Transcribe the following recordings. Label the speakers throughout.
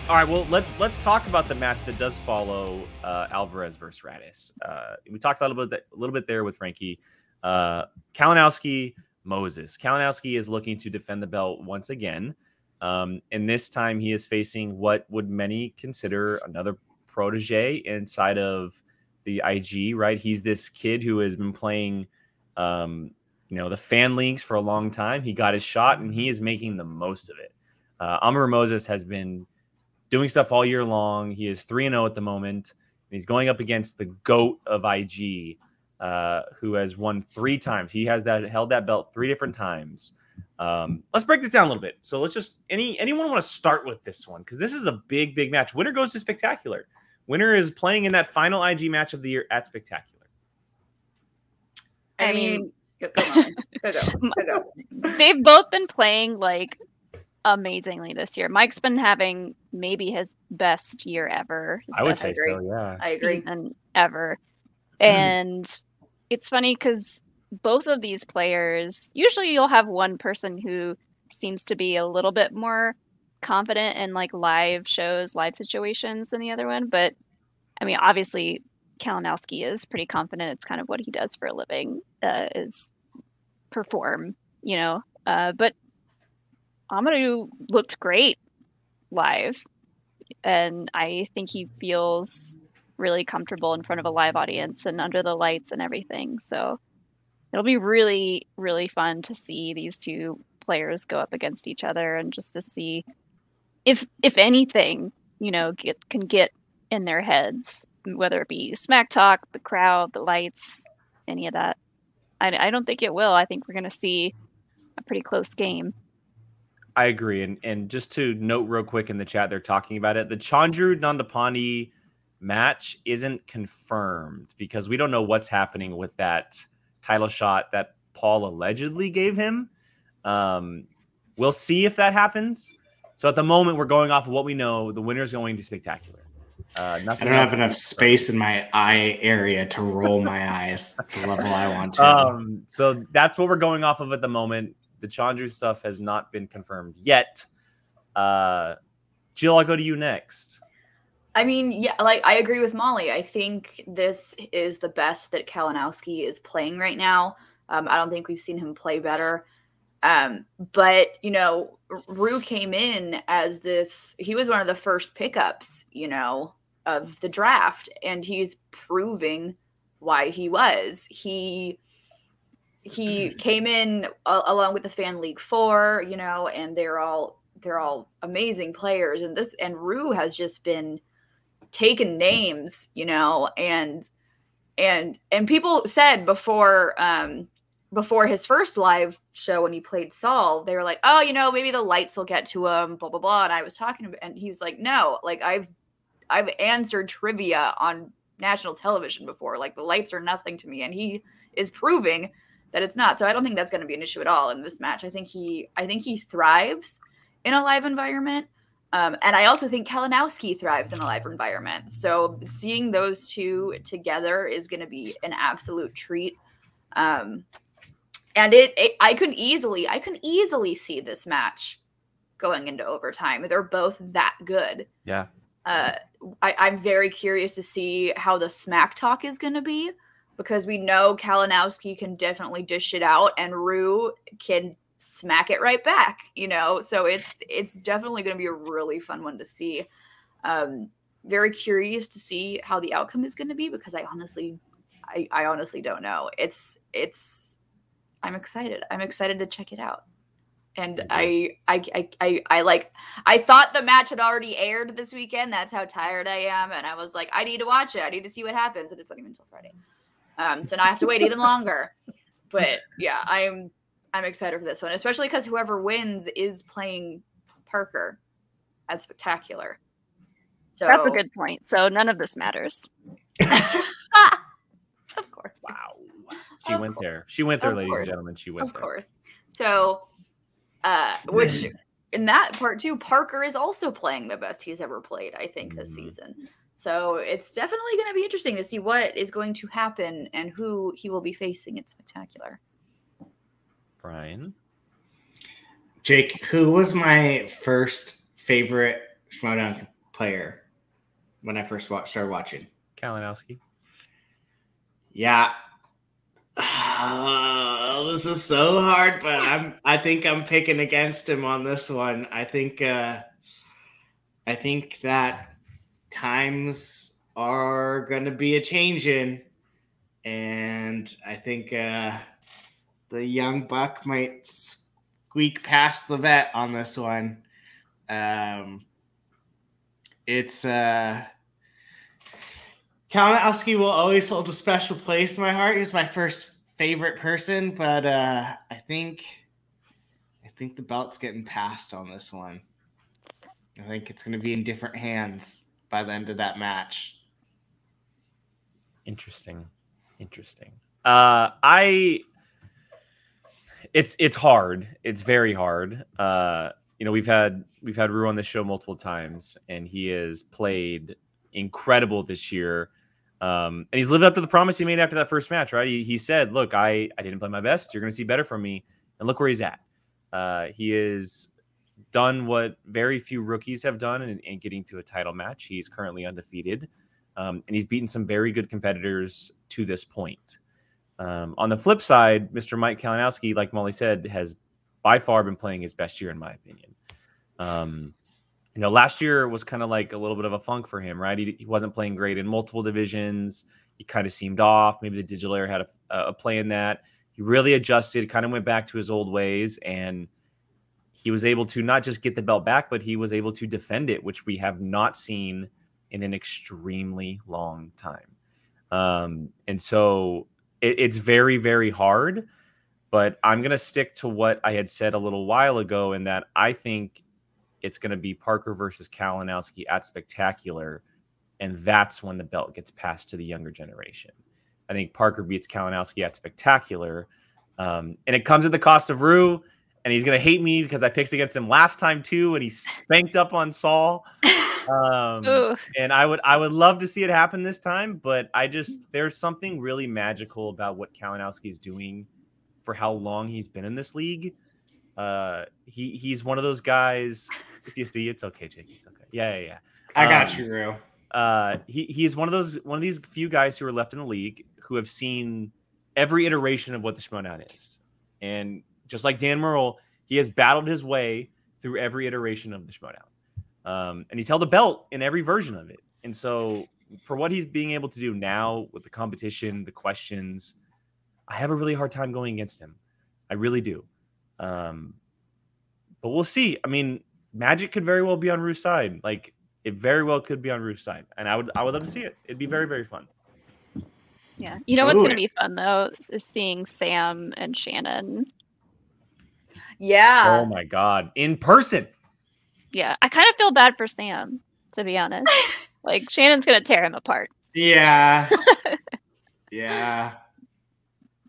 Speaker 1: All right, well, let's talk about the match that does follow Alvarez versus Radis. We talked a little bit there with Frankie. Kalinowski, Moses. Kalinowski is looking to defend the belt once again. And this time he is facing what would many consider another protege inside of the IG, right? He's this kid who has been playing, the fan leagues for a long time. He got his shot and he is making the most of it. Amarú Moses has been doing stuff all year long. He is 3-0 at the moment. And he's going up against the GOAT of IG, who has won 3 times. He has held that belt 3 different times. Let's break this down a little bit. So let's just anyone want to start with this one? Because this is a big match. Winner goes to Spectacular. Winner is playing in that final IG match of the year at Spectacular.
Speaker 2: I mean, go.
Speaker 3: They've both been playing like amazingly this year. Mike's been having maybe his best year ever.
Speaker 1: I would say so, yeah.
Speaker 2: I agree.
Speaker 3: Season ever. And it's funny because both of these players, usually you'll have one person who seems to be a little bit more confident in like live shows, live situations than the other one. But I mean, obviously Kalinowski is pretty confident. It's kind of what he does for a living, is perform, but Amarú looked great live, and I think he feels really comfortable in front of a live audience and under the lights and everything. So it'll be really, really fun to see these two players go up against each other and just to see if anything, can get in their heads, whether it be smack talk, the crowd, the lights, any of that. I don't think it will. I think we're going to see a pretty close game.
Speaker 1: I agree. And just to note real quick in the chat, they're talking about it. The Chandru Dandapani match isn't confirmed because we don't know what's happening with that title shot that Paul allegedly gave him. We'll see if that happens. So at the moment, we're going off of what we know. The winner's going to Spectacular.
Speaker 4: I don't have enough space in my eye area to roll my eyes at the level I want to.
Speaker 1: So that's what we're going off of at the moment. The Chandru stuff has not been confirmed yet. Jill, I'll go to you next.
Speaker 2: I mean, yeah, like I agree with Molly. I think this is the best that Kalinowski is playing right now. I don't think we've seen him play better. But, Rue came in as he was one of the first pickups, of the draft, and he's proving why he was. He came in along with the Fan League 4, and they're all amazing players. And Rue has just been taking names, and people said before his first live show when he played Saul, they were like, oh, maybe the lights will get to him, blah, blah, blah. And I was talking to him, and he was like, no, like I've answered trivia on national television before. Like the lights are nothing to me. And he is proving that it's not. So I don't think that's going to be an issue at all in this match. I think he thrives in a live environment. And I also think Kalinowski thrives in a live environment. So seeing those two together is going to be an absolute treat. And I can easily see this match going into overtime. They're both that good.
Speaker 1: Yeah.
Speaker 2: I'm very curious to see how the smack talk is going to be, because we know Kalinowski can definitely dish it out and Rue can smack it right back, so it's definitely going to be a really fun one to see. Very curious to see how the outcome is going to be, because I honestly don't know. I'm excited to check it out. And I thought the match had already aired this weekend. That's how tired I am. And I was like, I need to watch it. I need to see what happens. And it's not even until Friday. So now I have to wait even longer. But yeah, I'm excited for this one, especially because whoever wins is playing Parker at Spectacular. So
Speaker 3: that's a good point. So none of this matters.
Speaker 2: Of course.
Speaker 1: Wow. She went there, ladies and gentlemen. She went there.
Speaker 2: Of course. So, which in that part too, Parker is also playing the best he's ever played, I think, this season. So it's definitely going to be interesting to see what is going to happen and who he will be facing at Spectacular.
Speaker 1: Brian?
Speaker 4: Jake, who was my first favorite Schmoedown player when I first started watching?
Speaker 1: Kalinowski.
Speaker 4: Yeah. This is so hard, but I think I'm picking against him on this one. I think that times are gonna be a changing, and I think the young buck might squeak past the vet on this one. It's Kalinowski will always hold a special place in my heart. He's my first favorite person, but I think the belt's getting passed on this one. I think it's going to be in different hands by the end of that match.
Speaker 1: Interesting. It's hard. It's very hard. We've had Rue on this show multiple times, and he has played incredible this year. And he's lived up to the promise he made after that first match, right? He said, look, I didn't play my best. You're going to see better from me. And look where he's at. He has done what very few rookies have done in getting to a title match. He's currently undefeated. And he's beaten some very good competitors to this point. On the flip side, Mr. Mike Kalinowski, like Molly said, has by far been playing his best year, in my opinion. Last year was kind of like a little bit of a funk for him, right? He wasn't playing great in multiple divisions. He kind of seemed off. Maybe the digital era had a play in that. He really adjusted, kind of went back to his old ways, and he was able to not just get the belt back, but he was able to defend it, which we have not seen in an extremely long time. And so it's very, very hard, but I'm going to stick to what I had said a little while ago, in that I think it's going to be Parker versus Kalinowski at Spectacular, and that's when the belt gets passed to the younger generation. I think Parker beats Kalinowski at Spectacular, and it comes at the cost of Rue, and he's going to hate me because I picked against him last time too, and he spanked up on Saul. And I would love to see it happen this time, but there's something really magical about what Kalinowski is doing for how long he's been in this league. He's one of those guys. You see, it's okay, Jake. It's okay. Yeah.
Speaker 4: I got you, Rue.
Speaker 1: He's one of these few guys who are left in the league who have seen every iteration of what the Schmoedown is, and just like Dan Murrell, he has battled his way through every iteration of the Schmoedown, and he's held a belt in every version of it. And so, for what he's being able to do now with the competition, the questions, I have a really hard time going against him. I really do. But we'll see. I mean, Magic could very well be on Rue's side. Like, it very well could be on Rue's side, and I would love to see it. It'd be very, very fun.
Speaker 3: Yeah, you know what's going to be fun though is seeing Sam and Shannon.
Speaker 2: Yeah.
Speaker 1: Oh my God, in person.
Speaker 3: Yeah, I kind of feel bad for Sam, to be honest. Like, Shannon's going to tear him apart.
Speaker 4: Yeah. Yeah.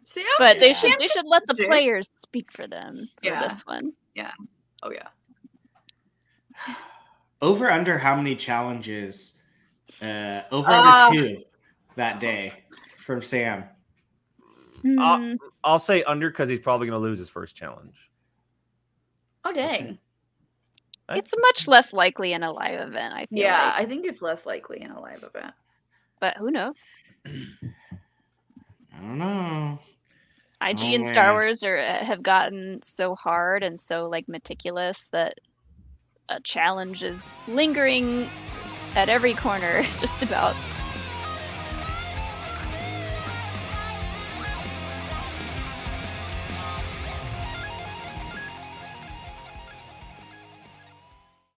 Speaker 2: Sam,
Speaker 3: but they should let the players speak for them for this one.
Speaker 2: Yeah. Oh yeah.
Speaker 4: Over under how many challenges? Over under 2 that day from Sam.
Speaker 1: I'll say under because he's probably going to lose his first challenge.
Speaker 2: Oh dang!
Speaker 3: It's much less likely in a live event. I feel like.
Speaker 2: I think it's less likely in a live event.
Speaker 3: But who knows?
Speaker 4: I don't know.
Speaker 3: IG and Star Wars have gotten so hard and so like meticulous that a challenge is lingering at every corner, just about.